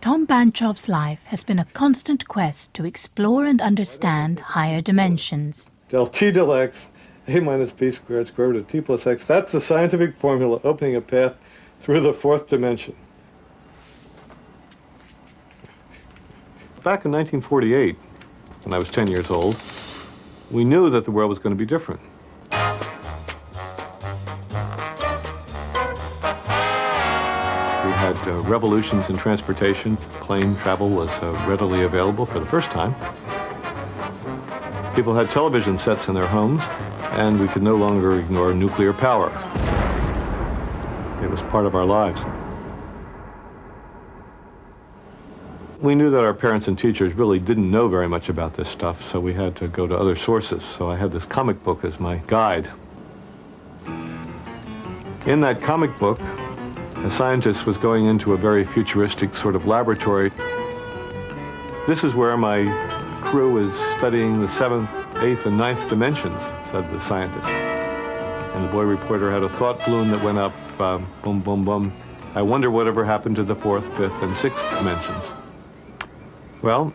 Tom Banchov's life has been a constant quest to explore and understand higher dimensions. Del T del X, A minus B squared, square root of T plus X. That's the scientific formula opening a path through the fourth dimension. Back in 1948, when I was 10 years old, we knew that the world was going to be different. We had revolutions in transportation. Plane travel was readily available for the first time. People had television sets in their homes, and we could no longer ignore nuclear power. It was part of our lives. We knew that our parents and teachers really didn't know very much about this stuff, so we had to go to other sources. So I had this comic book as my guide. In that comic book, a scientist was going into a very futuristic sort of laboratory. This is where my crew is studying the 7th, 8th, and 9th dimensions, said the scientist. And the boy reporter had a thought balloon that went up, boom, boom, boom. I wonder whatever happened to the 4th, 5th, and 6th dimensions. Well,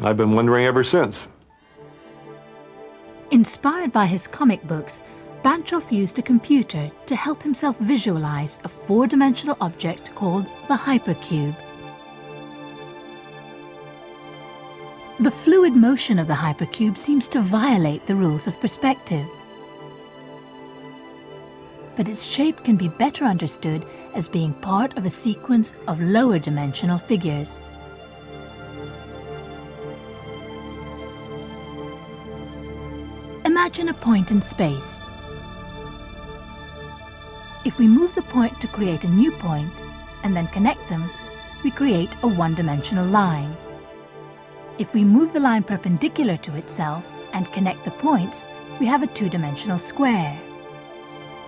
I've been wondering ever since. Inspired by his comic books, Banchov used a computer to help himself visualize a four-dimensional object called the Hypercube. The fluid motion of the Hypercube seems to violate the rules of perspective. But its shape can be better understood as being part of a sequence of lower dimensional figures. Imagine a point in space. If we move the point to create a new point and then connect them, we create a one-dimensional line. If we move the line perpendicular to itself and connect the points, we have a two-dimensional square.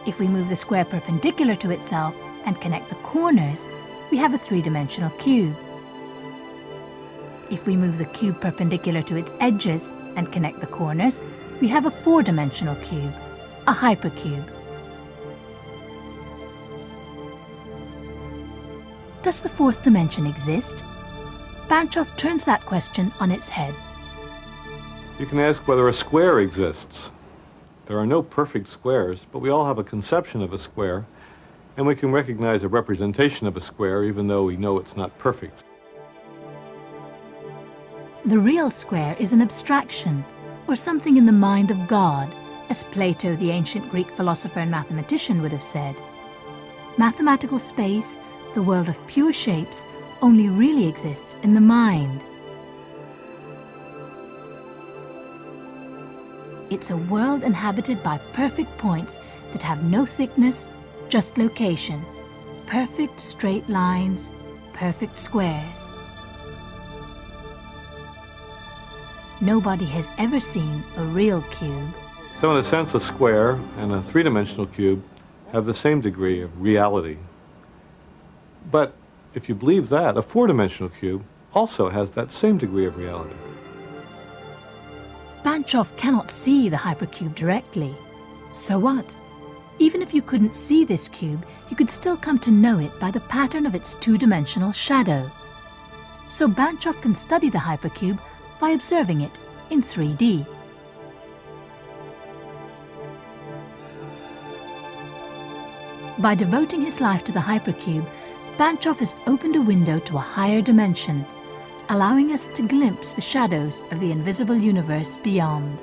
If we move the square perpendicular to itself and connect the corners, we have a three-dimensional cube. If we move the cube perpendicular to its edges and connect the corners, we have a four-dimensional cube, a hypercube. Does the fourth dimension exist? Banchov turns that question on its head. You can ask whether a square exists. There are no perfect squares, but we all have a conception of a square, and we can recognize a representation of a square even though we know it's not perfect. The real square is an abstraction, or something in the mind of God, as Plato, the ancient Greek philosopher and mathematician, would have said. Mathematical space, the world of pure shapes, only really exists in the mind. It's a world inhabited by perfect points that have no thickness, just location. Perfect straight lines, perfect squares. Nobody has ever seen a real cube. So in a sense, a square and a three-dimensional cube have the same degree of reality. But if you believe that, a four-dimensional cube also has that same degree of reality. Banchov cannot see the hypercube directly. So what? Even if you couldn't see this cube, you could still come to know it by the pattern of its two-dimensional shadow. So Banchov can study the hypercube by observing it in 3D. By devoting his life to the hypercube, Banchov has opened a window to a higher dimension, allowing us to glimpse the shadows of the invisible universe beyond.